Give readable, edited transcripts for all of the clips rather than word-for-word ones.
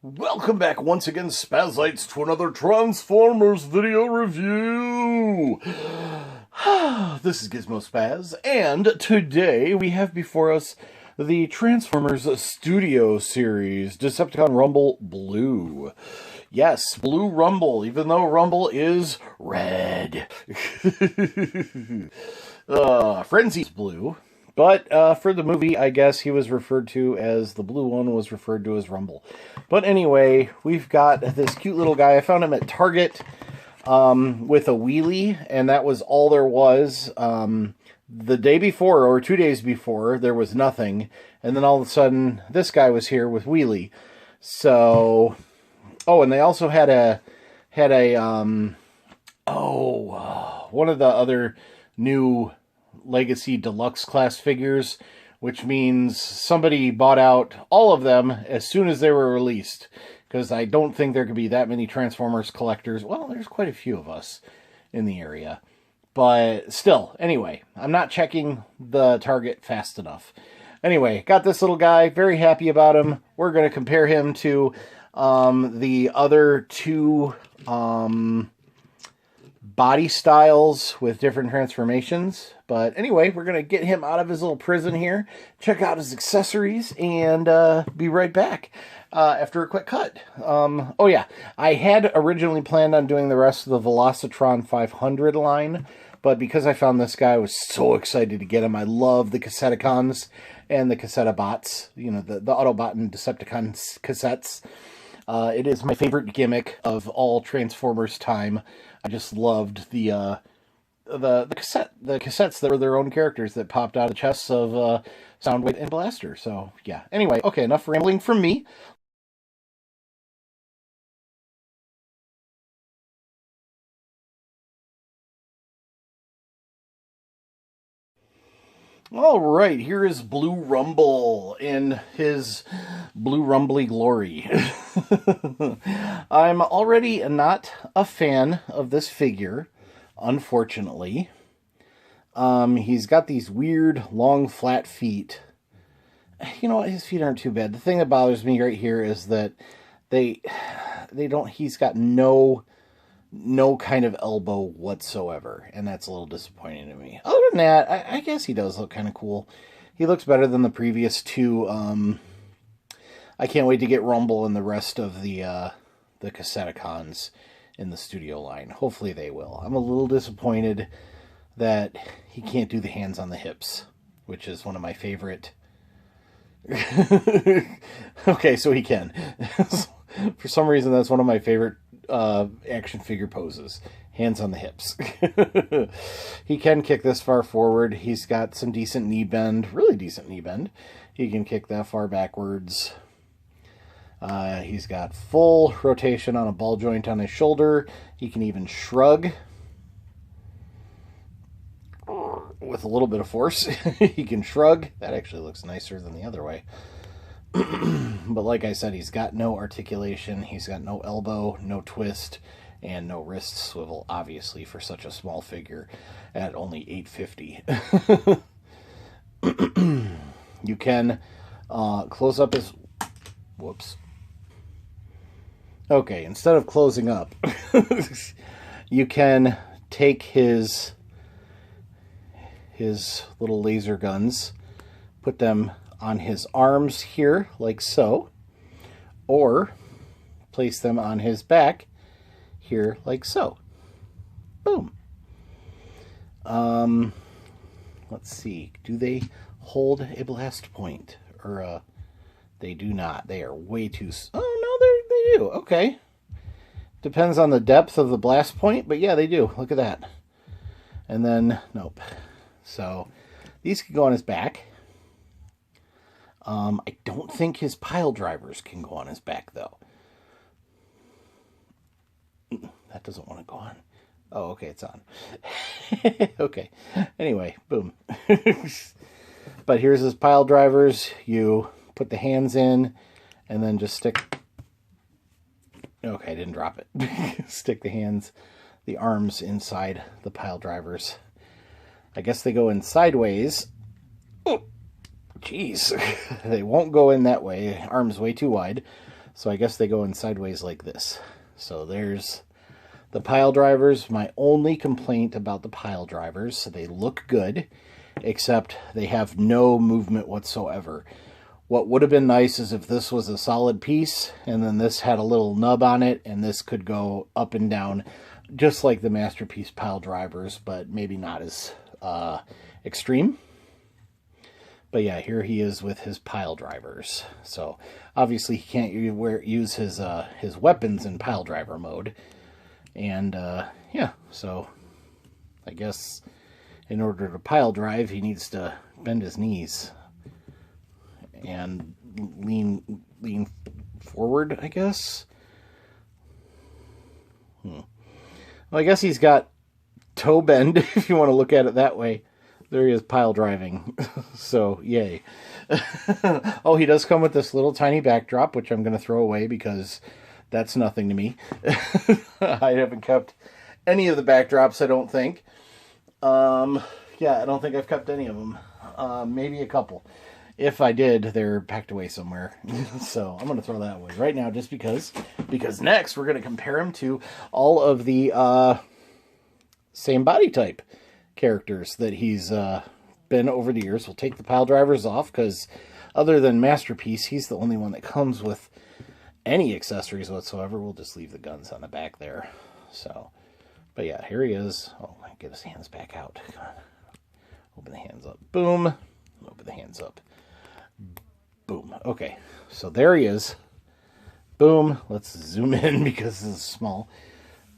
Welcome back once again, Spazites, to another Transformers video review! This is Gizmo Spaz, and today we have before us the Transformers Studio Series, Decepticon Rumble Blue. Yes, Blue Rumble, even though Rumble is red. Frenzy's blue. But for the movie, I guess he was referred to as, the blue one was referred to as Rumble. But anyway, we've got this cute little guy. I found him at Target with a wheelie, and that was all there was. The day before, or 2 days before, there was nothing. And then all of a sudden, this guy was here with wheelie. So, oh, and they also had one of the other new Legacy Deluxe class figures, which means somebody bought out all of them as soon as they were released, because I don't think there could be that many Transformers collectors. Well, there's quite a few of us in the area, but still, anyway, I'm not checking the Target fast enough. Anyway, got this little guy, very happy about him. We're going to compare him to the other two body styles with different transformations. But anyway, we're going to get him out of his little prison here, check out his accessories, and be right back after a quick cut. Oh yeah, I had originally planned on doing the rest of the Velocitron 500 line, but because I found this guy, I was so excited to get him. I love the Cassetticons and the Cassettibots, you know, the Autobot and Decepticon cassettes. It is my favorite gimmick of all Transformers time. I just loved the cassettes that were their own characters that popped out of the chests of Soundwave and Blaster. So yeah. Anyway, okay, enough rambling from me. All right, here is Blue Rumble in his Blue Rumbly glory. I'm already not a fan of this figure, unfortunately. He's got these weird, long, flat feet. You know what? His feet aren't too bad. The thing that bothers me right here is that he's got no kind of elbow whatsoever, and that's a little disappointing to me. Other than that, I guess he does look kind of cool. He looks better than the previous two. I can't wait to get Rumble and the rest of the Cassetticons in the studio line. Hopefully they will. I'm a little disappointed that he can't do the hands on the hips, which is one of my favorite. Okay, so he can. For some reason, that's one of my favorite action figure poses. Hands on the hips. He can kick this far forward. He's got some decent knee bend, really decent knee bend. He can kick that far backwards. He's got full rotation on a ball joint on his shoulder. He can even shrug with a little bit of force. He can shrug. That actually looks nicer than the other way. But like I said, he's got no articulation. He's got no elbow, no twist, and no wrist swivel, obviously, for such a small figure at only $8.50. You can close up his... Whoops. Okay, instead of closing up, you can take his little laser guns, put them on his arms here, like so, or place them on his back here, like so. Boom. Let's see. Do they hold a blast point? Or, they do not. They are way too... Oh, no, they do. Okay. Depends on the depth of the blast point, but yeah, they do. Look at that. And then, nope. So, these could go on his back. I don't think his pile drivers can go on his back, though. That doesn't want to go on. Oh, okay, it's on. Okay. Anyway, boom. But here's his pile drivers. You put the hands in, and then just stick... Okay, I didn't drop it. Stick the arms inside the pile drivers. I guess they go in sideways. Oh, jeez. They won't go in that way. Arm's way too wide. So I guess they go in sideways like this. So there's the pile drivers. My only complaint about the pile drivers, they look good, except they have no movement whatsoever. What would have been nice is if this was a solid piece, and then this had a little nub on it, and this could go up and down, just like the Masterpiece pile drivers, but maybe not as extreme. But yeah, here he is with his pile drivers. So obviously he can't use his weapons in pile driver mode. And yeah, so I guess in order to pile drive, he needs to bend his knees and lean forward, I guess. Well, I guess he's got toe bend, if you want to look at it that way. There he is pile driving. So, yay. Oh, he does come with this little tiny backdrop, which I'm going to throw away because that's nothing to me. I haven't kept any of the backdrops, I don't think. Yeah, I don't think I've kept any of them. Maybe a couple. If I did, they're packed away somewhere. So I'm going to throw that away right now just because. Because next we're going to compare him to all of the same body type characters that he's been over the years. We'll take the pile drivers off because other than Masterpiece, he's the only one that comes with any accessories whatsoever. We'll just leave the guns on the back there. So, but yeah, here he is. Oh, get his hands back out. Come on. Open the hands up. Boom. Open the hands up. Boom. Okay, so there he is. Boom. Let's zoom in because this is small.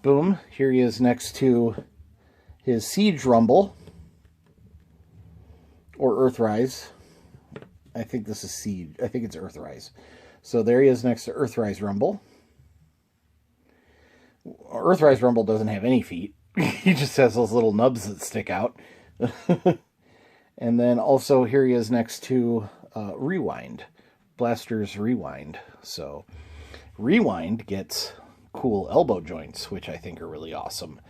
Boom. Here he is next to his Siege Rumble. Or Earthrise. I think this is Siege. I think it's Earthrise. So there he is next to Earthrise Rumble. Earthrise Rumble doesn't have any feet. He just has those little nubs that stick out. And then also here he is next to Rewind. Blaster's Rewind. So Rewind gets cool elbow joints, which I think are really awesome.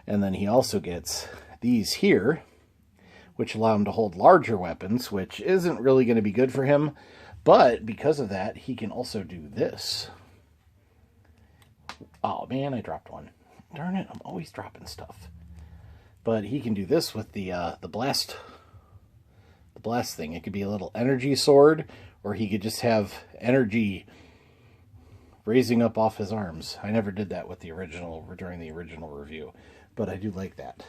And then he also gets these here, which allow him to hold larger weapons, which isn't really going to be good for him. But because of that, he can also do this. Oh man, I dropped one. Darn it, I'm always dropping stuff. But he can do this with the blast thing. It could be a little energy sword, or he could just have energy raising up off his arms. I never did that with the original, during the original review, but I do like that.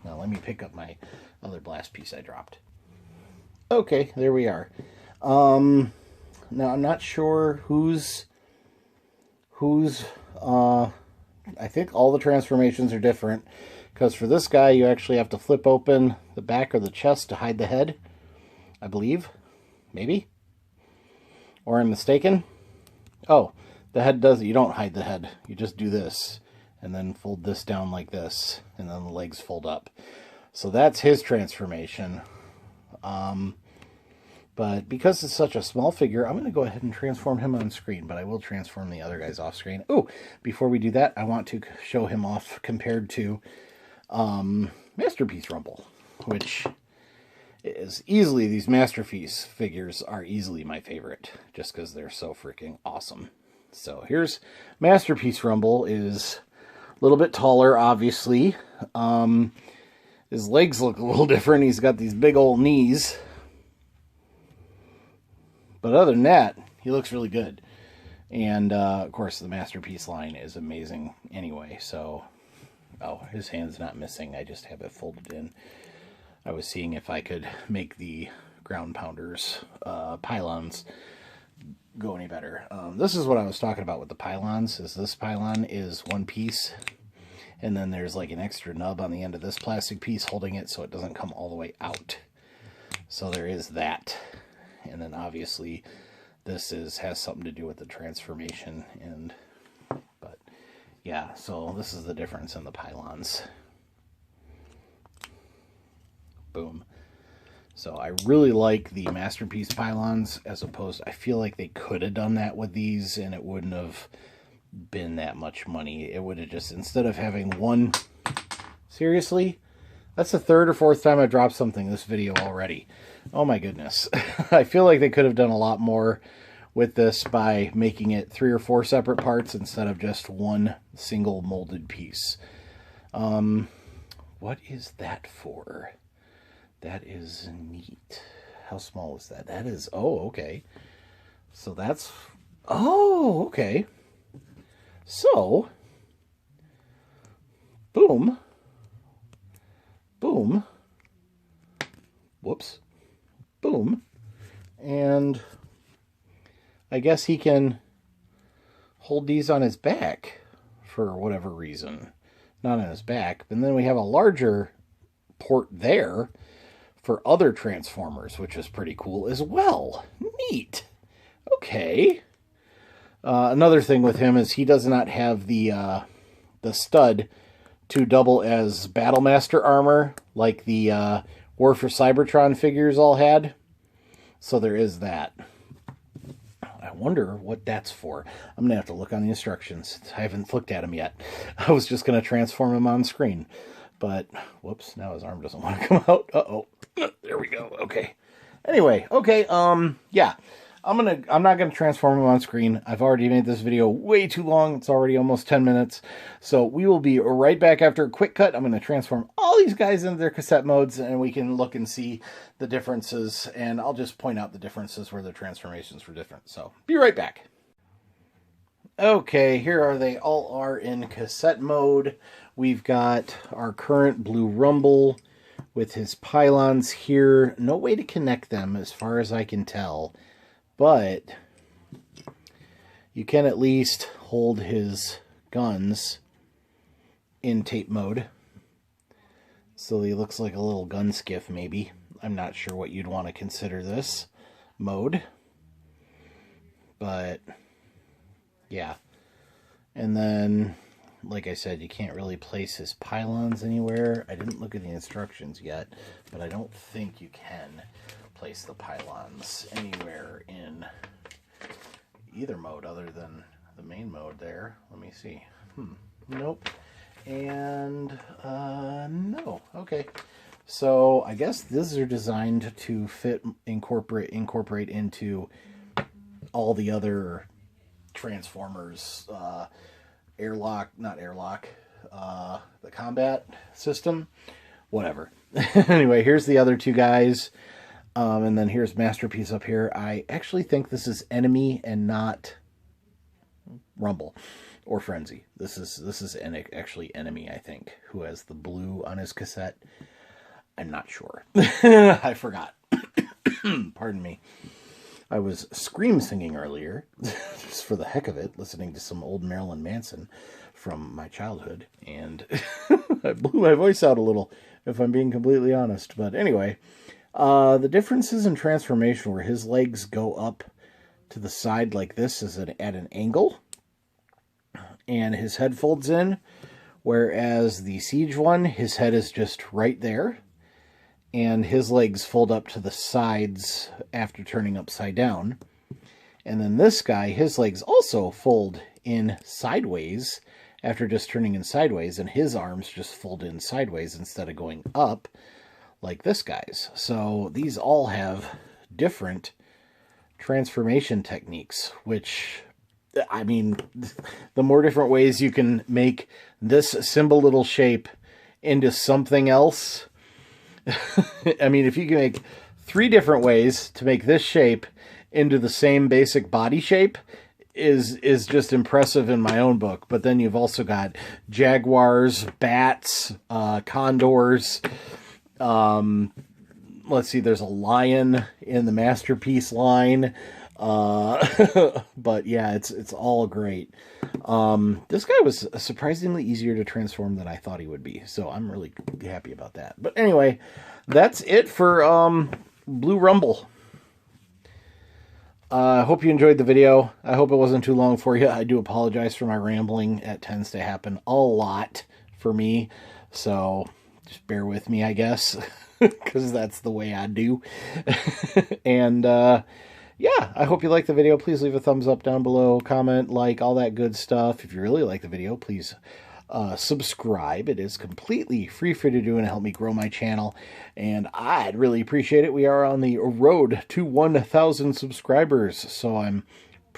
Now let me pick up my other blast piece I dropped. Okay, there we are. Now I'm not sure who's I think all the transformations are different, because for this guy you actually have to flip open the back of the chest to hide the head, I believe. Maybe? Or I'm mistaken? Oh, the head does it. You don't hide the head. You just do this, and then fold this down like this, and then the legs fold up. So that's his transformation. But because it's such a small figure, I'm going to go ahead and transform him on screen, but I will transform the other guys off screen. Oh, before we do that, I want to show him off compared to Masterpiece Rumble, which is easily, these Masterpiece figures are easily my favorite, just because they're so freaking awesome. So here's Masterpiece Rumble. Is a little bit taller, obviously. His legs look a little different. He's got these big old knees. But other than that, he looks really good. And, of course, the Masterpiece line is amazing anyway. So, oh, his hand's not missing. I just have it folded in. I was seeing if I could make the ground pounders, pylons, go any better. This is what I was talking about with the pylons. Is this pylon is one piece. And then there's like an extra nub on the end of this plastic piece holding it so it doesn't come all the way out. So there is that. And then obviously this has something to do with the transformation. But yeah, so this is the difference in the pylons. Boom. So I really like the Masterpiece pylons, as opposed, I feel like they could have done that with these and it wouldn't have been that much money. It would have just, instead of having one, seriously, that's the third or fourth time I dropped something this video already. Oh my goodness. I feel like they could have done a lot more with this by making it 3 or 4 separate parts instead of just one single molded piece. What is that for? That is neat. How small is that? That is, oh, okay. So that's, oh, okay. So, boom, boom, whoops, boom, and I guess he can hold these on his back for whatever reason. Not on his back. And then we have a larger port there for other transformers, which is pretty cool as well. Neat. Okay. Another thing with him is he does not have the stud to double as Battlemaster armor like the War for Cybertron figures all had. So there is that. I wonder what that's for. I'm going to have to look on the instructions. I haven't looked at them yet. I was just going to transform him on screen. But, whoops, now his arm doesn't want to come out. Uh-oh. There we go. Okay. Anyway, okay, yeah. I'm not going to transform him on screen. I've already made this video way too long. It's already almost 10 minutes. So we will be right back after a quick cut. I'm going to transform all these guys into their cassette modes, and we can look and see the differences. And I'll just point out the differences where the transformations were different. So be right back. Okay, here are they. All are in cassette mode. We've got our current Blue Rumble with his pylons here. No way to connect them as far as I can tell. But you can at least hold his guns in tape mode. So he looks like a little gun skiff, maybe. I'm not sure what you'd want to consider this mode. But, yeah. And then, like I said, you can't really place his pylons anywhere. I didn't look at the instructions yet, but I don't think you can place the pylons anywhere in either mode other than the main mode there. Let me see. Nope. And no. Okay. So I guess these are designed to incorporate into all the other Transformers, the combat system, whatever. Anyway, here's the other two guys. And then here's Masterpiece up here. I actually think this is Enemy and not Rumble or Frenzy. This is actually Enemy, I think, who has the blue on his cassette. I'm not sure. I forgot. Pardon me. I was scream singing earlier, just for the heck of it, listening to some old Marilyn Manson from my childhood, and I blew my voice out a little, if I'm being completely honest. But anyway, the differences in transformation where his legs go up to the side like this is at an angle, and his head folds in, whereas the Siege one, his head is just right there, and his legs fold up to the sides after turning upside down. And then this guy, his legs also fold in sideways after just turning in sideways, and his arms just fold in sideways instead of going up like this guy's. So these all have different transformation techniques, which, I mean, the more different ways you can make this simple little shape into something else. I mean, if you can make 3 different ways to make this shape into the same basic body shape is just impressive in my own book. But then you've also got jaguars, bats, condors. Let's see, there's a lion in the Masterpiece line. But yeah, it's all great. This guy was surprisingly easier to transform than I thought he would be, so I'm really happy about that. But anyway, that's it for Blue Rumble. I hope you enjoyed the video. I hope it wasn't too long for you. I do apologize for my rambling. It tends to happen a lot for me, so just bear with me, I guess, because that's the way I do. And yeah, I hope you liked the video. Please leave a thumbs up down below, comment, like, all that good stuff. If you really like the video, please subscribe. It is completely free for you to do and help me grow my channel, and I'd really appreciate it. We are on the road to 1,000 subscribers, so I'm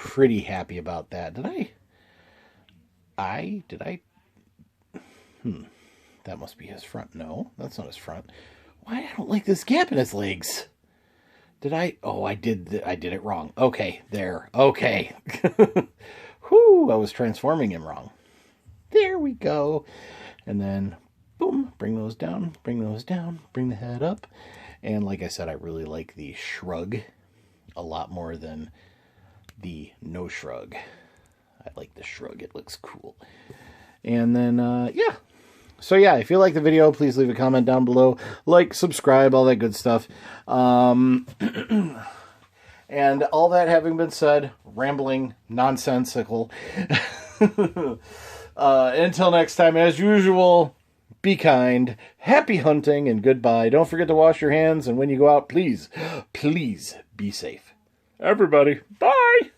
pretty happy about that. Did I? That must be his front. No, that's not his front. Why? I don't like this gap in his legs. Did I? Oh, I did it wrong. Okay, there. Okay. Whew, I was transforming him wrong. There we go. And then, boom, bring those down, bring those down, bring the head up. And like I said, I really like the shrug a lot more than the no shrug. I like the shrug. It looks cool. And then, yeah. So yeah, if you like the video, please leave a comment down below. Like, subscribe, all that good stuff. And all that having been said, rambling, nonsensical. Until next time, as usual, be kind, happy hunting, and goodbye. Don't forget to wash your hands, and when you go out, please, please be safe. Everybody, bye!